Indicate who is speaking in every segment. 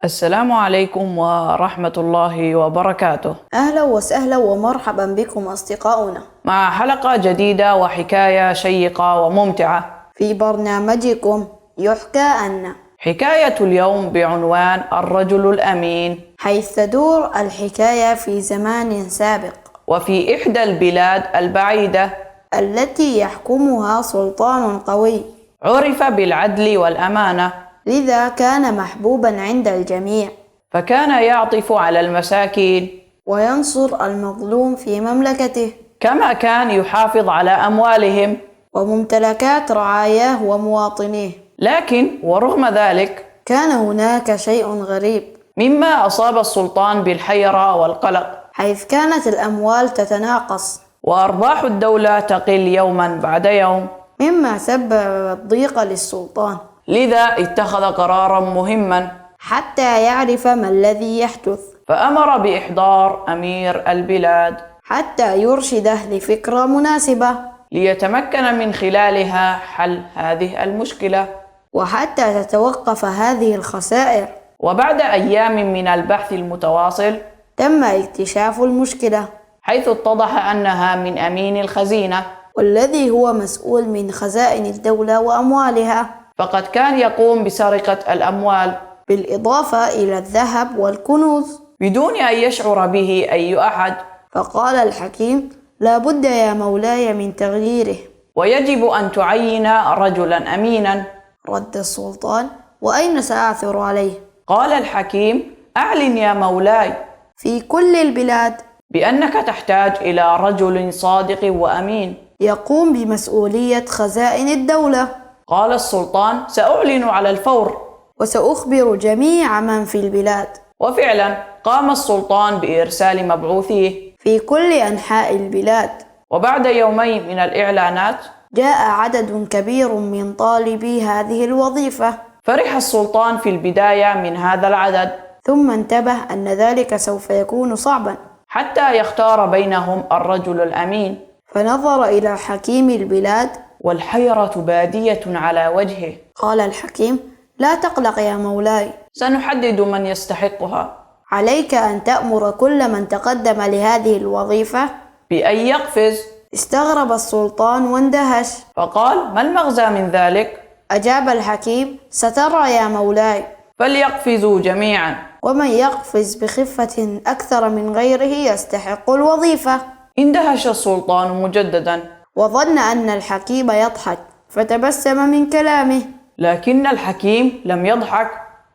Speaker 1: السلام عليكم ورحمة الله وبركاته.
Speaker 2: أهلا وسهلا ومرحبا بكم أصدقاؤنا
Speaker 1: مع حلقة جديدة وحكاية شيقة وممتعة
Speaker 2: في برنامجكم يحكى أن،
Speaker 1: حكاية اليوم بعنوان الرجل الأمين.
Speaker 2: حيث تدور الحكاية في زمان سابق
Speaker 1: وفي إحدى البلاد البعيدة
Speaker 2: التي يحكمها سلطان قوي،
Speaker 1: عرف بالعدل والأمانة،
Speaker 2: لذا كان محبوبا عند الجميع
Speaker 1: فكان يعطف على المساكين
Speaker 2: وينصر المظلوم في مملكته
Speaker 1: كما كان يحافظ على أموالهم.
Speaker 2: وممتلكات رعاياه ومواطنيه.
Speaker 1: لكن ورغم ذلك
Speaker 2: كان هناك شيء غريب،
Speaker 1: مما أصاب السلطان بالحيرة والقلق،
Speaker 2: حيث كانت الأموال تتناقص
Speaker 1: وأرباح الدولة تقل يوما بعد يوم،
Speaker 2: مما سبب الضيق للسلطان،
Speaker 1: لذا اتخذ قرارا مهما
Speaker 2: حتى يعرف ما الذي يحدث،
Speaker 1: فأمر بإحضار أمير البلاد
Speaker 2: حتى يرشده لفكرة مناسبة،
Speaker 1: ليتمكن من خلالها حل هذه المشكلة.
Speaker 2: وحتى تتوقف هذه الخسائر.
Speaker 1: وبعد أيام من البحث المتواصل
Speaker 2: تم اكتشاف المشكلة،
Speaker 1: حيث اتضح أنها من أمين الخزينة،
Speaker 2: والذي هو مسؤول من خزائن الدولة وأموالها،
Speaker 1: فقد كان يقوم بسرقة الأموال
Speaker 2: بالإضافة إلى الذهب والكنوز
Speaker 1: بدون أن يشعر به أي أحد.
Speaker 2: فقال الحكيم: لا بد يا مولاي من تغييره.
Speaker 1: ويجب أن تعين رجلا أمينا.
Speaker 2: رد السلطان: وأين سأعثر عليه؟
Speaker 1: قال الحكيم: أعلن يا مولاي
Speaker 2: في كل البلاد
Speaker 1: بأنك تحتاج إلى رجل صادق وأمين
Speaker 2: يقوم بمسؤولية خزائن الدولة.
Speaker 1: قال السلطان: سأعلن على الفور،
Speaker 2: وسأخبر جميع من في البلاد.
Speaker 1: وفعلا قام السلطان بإرسال مبعوثيه
Speaker 2: في كل أنحاء البلاد.
Speaker 1: وبعد يومين من الإعلانات
Speaker 2: جاء عدد كبير من طالبي هذه الوظيفة،
Speaker 1: فرح السلطان في البداية من هذا العدد،
Speaker 2: ثم انتبه أن ذلك سوف يكون صعبا،
Speaker 1: حتى يختار بينهم الرجل الأمين.
Speaker 2: فنظر إلى حكيم البلاد
Speaker 1: والحيرة بادية على وجهه.
Speaker 2: قال الحكيم: لا تقلق يا مولاي،
Speaker 1: سنحدد من يستحقها.
Speaker 2: عليك أن تأمر كل من تقدم لهذه الوظيفة
Speaker 1: بأن يقفز.
Speaker 2: استغرب السلطان واندهش،
Speaker 1: فقال: ما المغزى من ذلك؟
Speaker 2: أجاب الحكيم: سترى يا مولاي.
Speaker 1: فليقفزوا جميعا.
Speaker 2: ومن يقفز بخفة أكثر من غيره يستحق الوظيفة.
Speaker 1: اندهش السلطان مجددا،
Speaker 2: وظن أن الحكيم يضحك، فتبسم من كلامه،
Speaker 1: لكن الحكيم لم يضحك،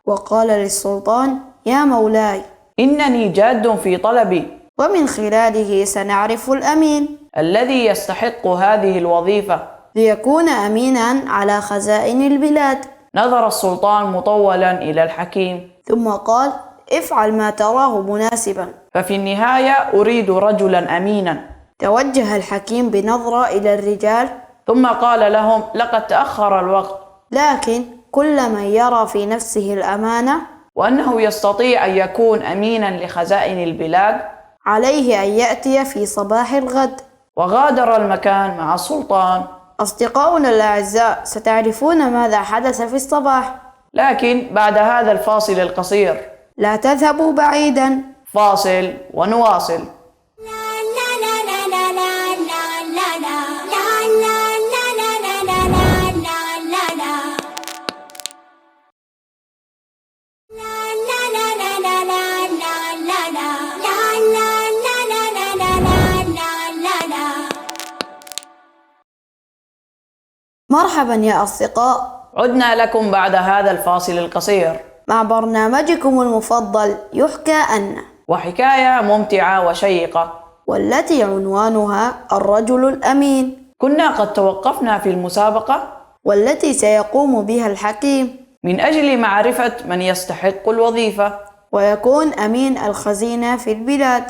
Speaker 2: وقال للسلطان: يا مولاي،
Speaker 1: إنني جاد في طلبي،
Speaker 2: ومن خلاله سنعرف الأمين
Speaker 1: الذي يستحق هذه الوظيفة
Speaker 2: ليكون أمينا على خزائن البلاد.
Speaker 1: نظر السلطان مطولا إلى الحكيم،
Speaker 2: ثم قال: افعل ما تراه مناسبا.
Speaker 1: ففي النهاية أريد رجلا أمينا.
Speaker 2: توجه الحكيم بنظرة إلى الرجال،
Speaker 1: ثم قال لهم: لقد تأخر الوقت،
Speaker 2: لكن كل من يرى في نفسه الأمانة
Speaker 1: وأنه يستطيع أن يكون أمينا لخزائن البلاد
Speaker 2: عليه أن يأتي في صباح الغد.
Speaker 1: وغادر المكان مع السلطان.
Speaker 2: أصدقاؤنا الأعزاء، ستعرفون ماذا حدث في الصباح،
Speaker 1: لكن بعد هذا الفاصل القصير.
Speaker 2: لا تذهبوا بعيدا.
Speaker 1: فاصل ونواصل.
Speaker 2: مرحبا يا أصدقاء،
Speaker 1: عدنا لكم بعد هذا الفاصل القصير
Speaker 2: مع برنامجكم المفضل يحكى أن،
Speaker 1: وحكاية ممتعة وشيقة،
Speaker 2: والتي عنوانها الرجل الأمين،
Speaker 1: كنا قد توقفنا في المسابقة
Speaker 2: والتي سيقوم بها الحكيم
Speaker 1: من أجل معرفة من يستحق الوظيفة
Speaker 2: ويكون أمين الخزينة في البلاد.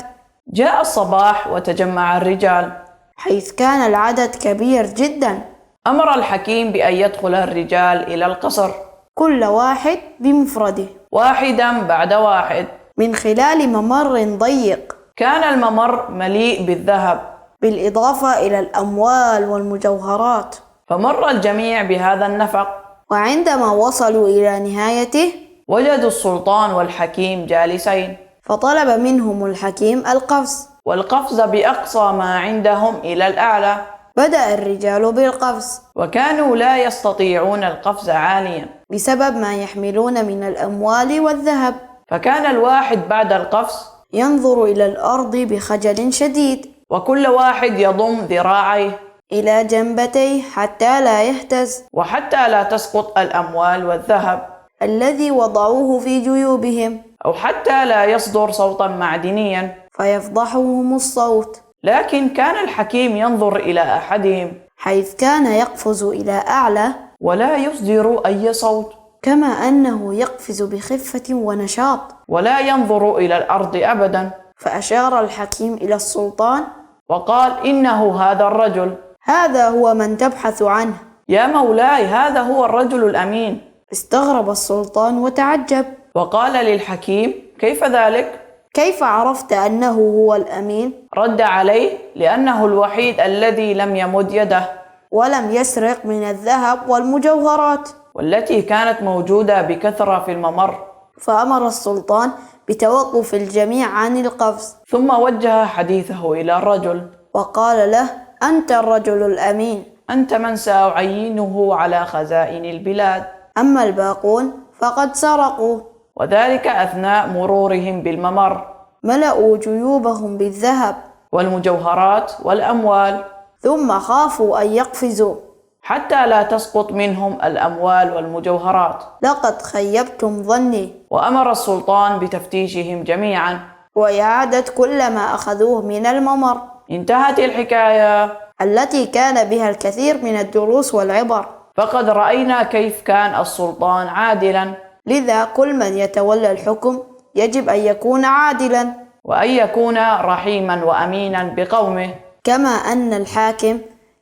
Speaker 1: جاء الصباح وتجمع الرجال،
Speaker 2: حيث كان العدد كبير جدا.
Speaker 1: أمر الحكيم بأن يدخل الرجال إلى القصر،
Speaker 2: كل واحد بمفرده،
Speaker 1: واحدا بعد واحد،
Speaker 2: من خلال ممر ضيق.
Speaker 1: كان الممر مليء بالذهب
Speaker 2: بالإضافة إلى الأموال والمجوهرات.
Speaker 1: فمر الجميع بهذا النفق.
Speaker 2: وعندما وصلوا إلى نهايته
Speaker 1: وجدوا السلطان والحكيم جالسين،
Speaker 2: فطلب منهم الحكيم القفز.
Speaker 1: والقفز بأقصى ما عندهم إلى الأعلى.
Speaker 2: بدأ الرجال بالقفز
Speaker 1: وكانوا لا يستطيعون القفز عاليا
Speaker 2: بسبب ما يحملون من الأموال والذهب.
Speaker 1: فكان الواحد بعد القفز
Speaker 2: ينظر إلى الأرض بخجل شديد،
Speaker 1: وكل واحد يضم ذراعيه
Speaker 2: إلى جنبتيه حتى لا يهتز،
Speaker 1: وحتى لا تسقط الأموال والذهب
Speaker 2: الذي وضعوه في جيوبهم،
Speaker 1: أو حتى لا يصدر صوتا معدنيا،
Speaker 2: فيفضحهم الصوت.
Speaker 1: لكن كان الحكيم ينظر إلى أحدهم
Speaker 2: حيث كان يقفز إلى أعلى
Speaker 1: ولا يصدر أي صوت،
Speaker 2: كما أنه يقفز بخفة ونشاط،
Speaker 1: ولا ينظر إلى الأرض أبدا.
Speaker 2: فأشار الحكيم إلى السلطان
Speaker 1: وقال: إنه هذا الرجل.
Speaker 2: هذا هو من تبحث عنه.
Speaker 1: يا مولاي، هذا هو الرجل الأمين.
Speaker 2: استغرب السلطان وتعجب،
Speaker 1: وقال للحكيم: كيف ذلك؟
Speaker 2: كيف عرفت أنه هو الأمين؟
Speaker 1: رد عليه: لأنه الوحيد الذي لم يمد يده
Speaker 2: ولم يسرق من الذهب والمجوهرات،
Speaker 1: والتي كانت موجودة بكثرة في الممر.
Speaker 2: فأمر السلطان بتوقف الجميع عن القفز،
Speaker 1: ثم وجه حديثه إلى الرجل
Speaker 2: وقال له: أنت الرجل الأمين،
Speaker 1: أنت من سأعينه على خزائن البلاد،
Speaker 2: أما الباقون فقد سرقوا.
Speaker 1: وذلك أثناء مرورهم بالممر.
Speaker 2: ملأوا جيوبهم بالذهب
Speaker 1: والمجوهرات والأموال،
Speaker 2: ثم خافوا أن يقفزوا
Speaker 1: حتى لا تسقط منهم الأموال والمجوهرات.
Speaker 2: لقد خيبتم ظني.
Speaker 1: وأمر السلطان بتفتيشهم جميعا
Speaker 2: وإعادة كل ما أخذوه من الممر.
Speaker 1: انتهت الحكاية،
Speaker 2: التي كان بها الكثير من الدروس والعبر.
Speaker 1: فقد رأينا كيف كان السلطان عادلا،
Speaker 2: لذا كل من يتولى الحكم يجب أن يكون عادلا،
Speaker 1: وأن يكون رحيما وأمينا بقومه،
Speaker 2: كما أن الحاكم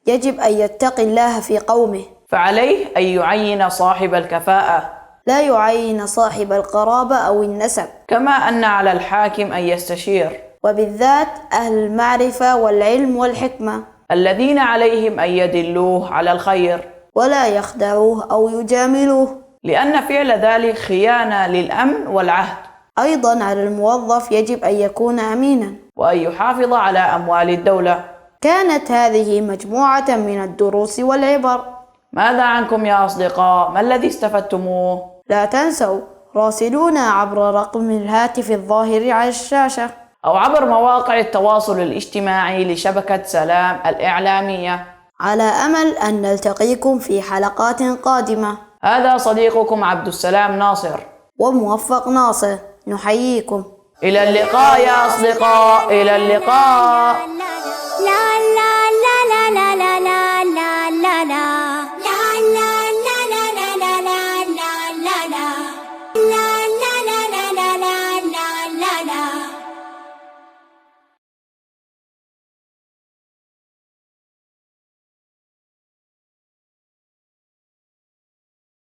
Speaker 2: يجب أن يتقي الله في قومه.
Speaker 1: فعليه أن يعين صاحب الكفاءة،
Speaker 2: لا يعين صاحب القرابة أو النسب،
Speaker 1: كما أن على الحاكم أن يستشير،
Speaker 2: وبالذات أهل المعرفة والعلم والحكمة،
Speaker 1: الذين عليهم أن يدلوه على الخير
Speaker 2: ولا يخدعوه أو يجاملوه،
Speaker 1: لأن فعل ذلك خيانة للأمن والعهد.
Speaker 2: أيضا على الموظف يجب أن يكون أمينا،
Speaker 1: وأن يحافظ على أموال الدولة.
Speaker 2: كانت هذه مجموعة من الدروس والعبر.
Speaker 1: ماذا عنكم يا أصدقاء؟ ما الذي استفدتموه؟
Speaker 2: لا تنسوا راسلونا عبر رقم الهاتف الظاهر على الشاشة،
Speaker 1: أو عبر مواقع التواصل الاجتماعي لشبكة سلام الإعلامية،
Speaker 2: على أمل أن نلتقيكم في حلقات قادمة.
Speaker 1: هذا صديقكم عبد السلام ناصر
Speaker 2: وموفق ناصر، نحييكم.
Speaker 1: إلى اللقاء يا أصدقاء، إلى اللقاء.